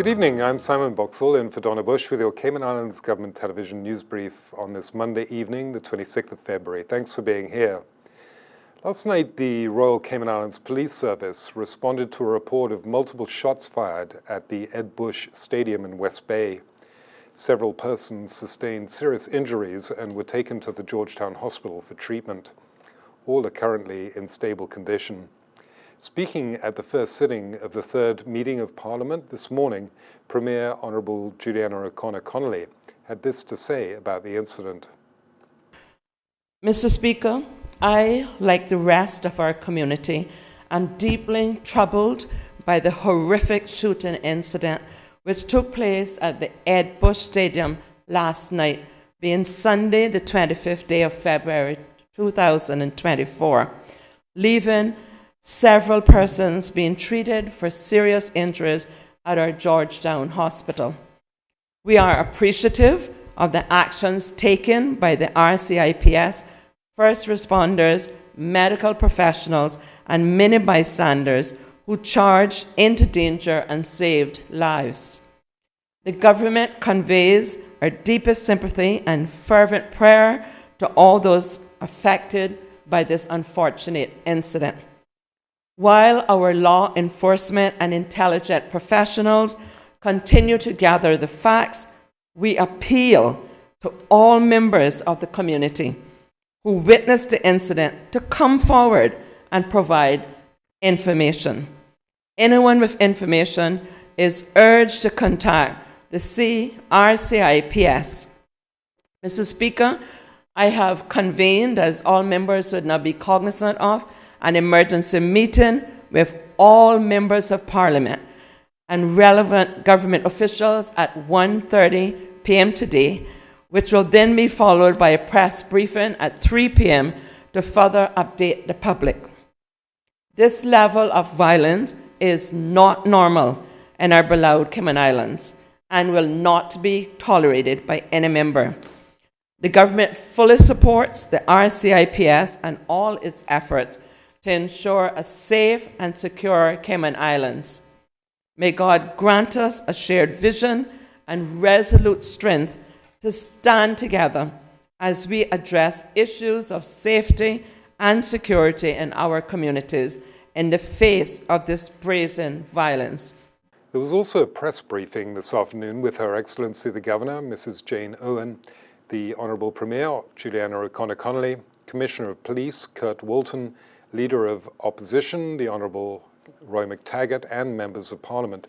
Good evening, I'm Simon Boxall in for Donna Bush with your Cayman Islands Government Television News Brief on this Monday evening, the 26th of February. Thanks for being here. Last night, the Royal Cayman Islands Police Service responded to a report of multiple shots fired at the Ed Bush Stadium in West Bay. Several persons sustained serious injuries and were taken to the Georgetown Hospital for treatment. All are currently in stable condition. Speaking at the first sitting of the third meeting of Parliament this morning, Premier Honourable Juliana O'Connor-Connolly had this to say about the incident. Mr. Speaker, I, like the rest of our community, am deeply troubled by the horrific shooting incident which took place at the Ed Bush Stadium last night, being Sunday, the 25th day of February 2024, leaving several persons being treated for serious injuries at our Georgetown Hospital. We are appreciative of the actions taken by the RCIPS, first responders, medical professionals, and many bystanders who charged into danger and saved lives. The government conveys our deepest sympathy and fervent prayer to all those affected by this unfortunate incident. While our law enforcement and intelligence professionals continue to gather the facts, we appeal to all members of the community who witnessed the incident to come forward and provide information. Anyone with information is urged to contact the RCIPS. Mr. Speaker, I have convened, as all members would now be cognizant of, an emergency meeting with all members of Parliament and relevant government officials at 1:30 p.m. today, which will then be followed by a press briefing at 3 p.m. to further update the public. This level of violence is not normal in our beloved Cayman Islands and will not be tolerated by any member. The government fully supports the RCIPS and all its efforts to ensure a safe and secure Cayman Islands. May God grant us a shared vision and resolute strength to stand together as we address issues of safety and security in our communities in the face of this brazen violence. There was also a press briefing this afternoon with Her Excellency the Governor, Mrs. Jane Owen, the Honourable Premier, Juliana O'Connor-Connolly, Commissioner of Police, Kurt Walton, Leader of Opposition, the Honourable Roy McTaggart, and Members of Parliament,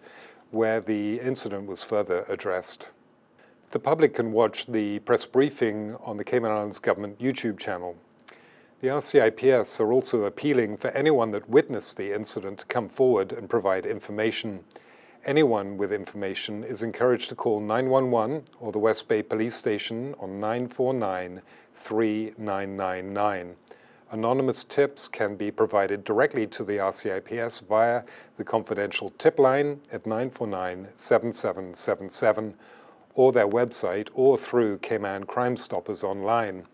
where the incident was further addressed. The public can watch the press briefing on the Cayman Islands Government YouTube channel. The RCIPS are also appealing for anyone that witnessed the incident to come forward and provide information. Anyone with information is encouraged to call 911 or the West Bay Police Station on 949-3999. Anonymous tips can be provided directly to the RCIPS via the confidential tip line at 949-7777 or their website or through Cayman Crime Stoppers online.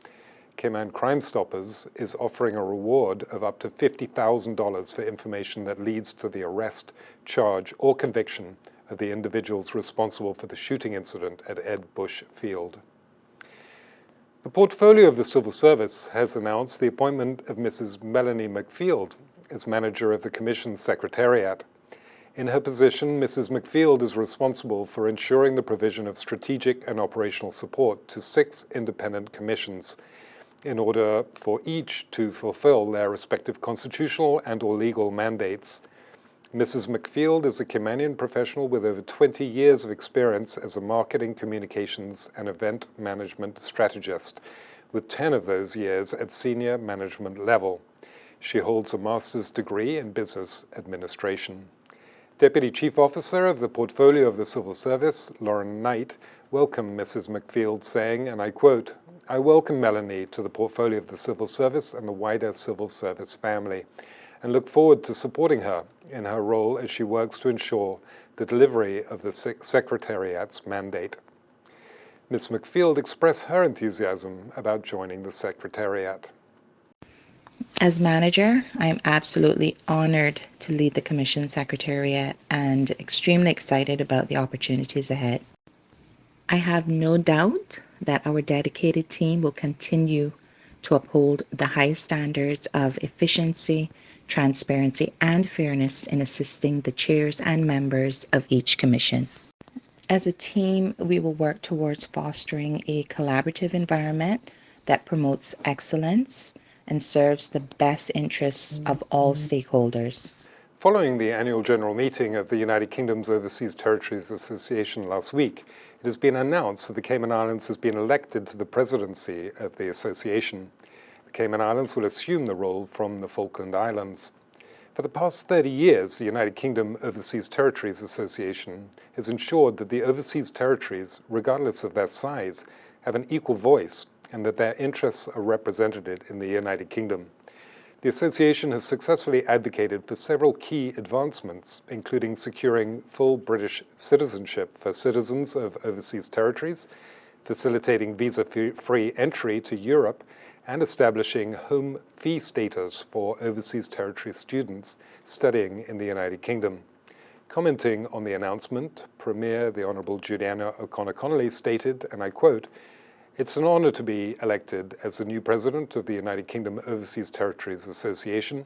Cayman Crime Stoppers is offering a reward of up to $50,000 for information that leads to the arrest, charge, or conviction of the individuals responsible for the shooting incident at Ed Bush Field. The portfolio of the Civil Service has announced the appointment of Mrs. Melanie Mcfield as manager of the Commission's Secretariat. In her position, Mrs. Mcfield is responsible for ensuring the provision of strategic and operational support to 6 independent commissions in order for each to fulfill their respective constitutional and/or legal mandates. Mrs. Mcfield is a Caymanian professional with over 20 years of experience as a marketing, communications, and event management strategist, with 10 of those years at senior management level. She holds a master's degree in business administration. Deputy Chief Officer of the Portfolio of the Civil Service, Lauren Knight, welcomed Mrs. Mcfield, saying, and I quote, "I welcome Melanie to the Portfolio of the Civil Service and the wider Civil Service family, and look forward to supporting her in her role as she works to ensure the delivery of the Secretariat's mandate." Ms. Mcfield expressed her enthusiasm about joining the Secretariat. As manager, I am absolutely honored to lead the Commission Secretariat and extremely excited about the opportunities ahead. I have no doubt that our dedicated team will continue to uphold the highest standards of efficiency, transparency, and fairness in assisting the chairs and members of each commission. As a team, we will work towards fostering a collaborative environment that promotes excellence and serves the best interests of all stakeholders. Following the annual general meeting of the United Kingdom's Overseas Territories Association last week, it has been announced that the Cayman Islands has been elected to the presidency of the association. The Cayman Islands will assume the role from the Falkland Islands. For the past 30 years, the United Kingdom Overseas Territories Association has ensured that the overseas territories, regardless of their size, have an equal voice and that their interests are represented in the United Kingdom. The association has successfully advocated for several key advancements, including securing full British citizenship for citizens of overseas territories, facilitating visa-free entry to Europe, and establishing home fee status for overseas territory students studying in the United Kingdom. Commenting on the announcement, Premier the Honourable Juliana O'Connor-Connolly stated, and I quote, "It's an honour to be elected as the new president of the United Kingdom Overseas Territories Association.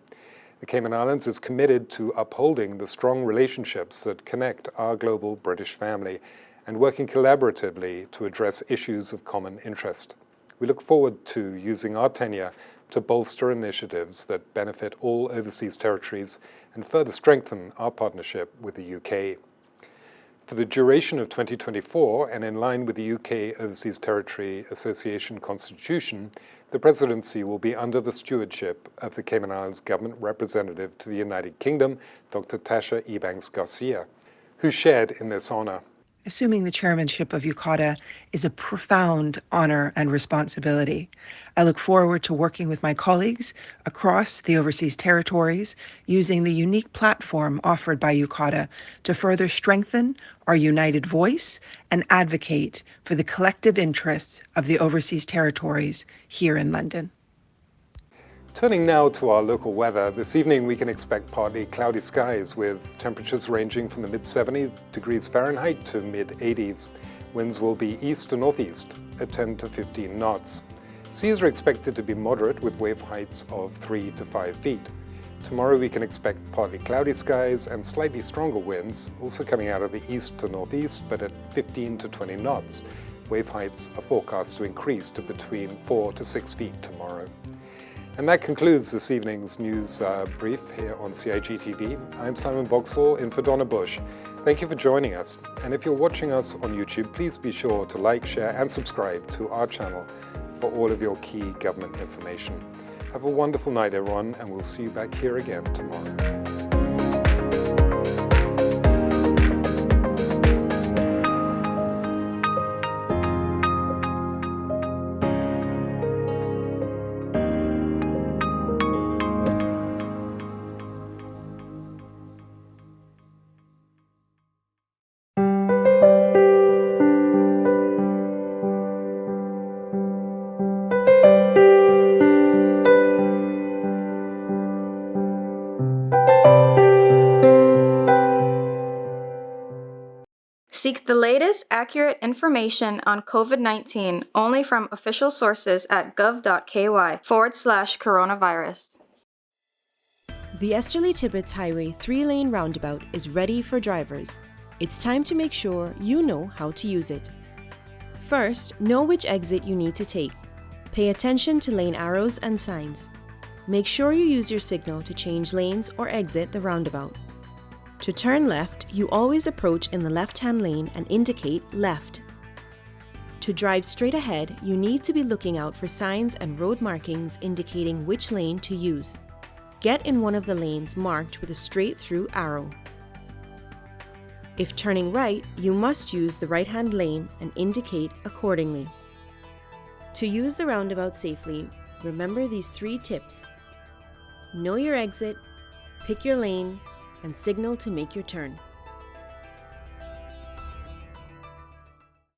The Cayman Islands is committed to upholding the strong relationships that connect our global British family and working collaboratively to address issues of common interest. We look forward to using our tenure to bolster initiatives that benefit all overseas territories and further strengthen our partnership with the UK. For the duration of 2024, and in line with the UK Overseas Territory Association Constitution, the presidency will be under the stewardship of the Cayman Islands Government Representative to the United Kingdom, Dr. Tasha Ebanks-Garcia, who shared in this honor. Assuming the chairmanship of UKTA is a profound honor and responsibility. I look forward to working with my colleagues across the overseas territories, using the unique platform offered by UKTA to further strengthen our united voice and advocate for the collective interests of the overseas territories here in London. Turning now to our local weather, this evening we can expect partly cloudy skies with temperatures ranging from the mid-70 degrees Fahrenheit to mid-80s. Winds will be east to northeast at 10 to 15 knots. Seas are expected to be moderate with wave heights of 3 to 5 feet. Tomorrow we can expect partly cloudy skies and slightly stronger winds, also coming out of the east to northeast, but at 15 to 20 knots. Wave heights are forecast to increase to between 4 to 6 feet tomorrow. And that concludes this evening's news brief here on CIG TV. I'm Simon Boxall in for Donna Bush. Thank you for joining us. And if you're watching us on YouTube, please be sure to like, share, and subscribe to our channel for all of your key government information. Have a wonderful night, everyone, and we'll see you back here again tomorrow. Seek the latest, accurate information on COVID-19 only from official sources at gov.ky/coronavirus. The Esterly-Tibbetts Highway 3-lane roundabout is ready for drivers. It's time to make sure you know how to use it. First, know which exit you need to take. Pay attention to lane arrows and signs. Make sure you use your signal to change lanes or exit the roundabout. To turn left, you always approach in the left-hand lane and indicate left. To drive straight ahead, you need to be looking out for signs and road markings indicating which lane to use. Get in one of the lanes marked with a straight-through arrow. If turning right, you must use the right-hand lane and indicate accordingly. To use the roundabout safely, remember these 3 tips. Know your exit, pick your lane, and signal to make your turn.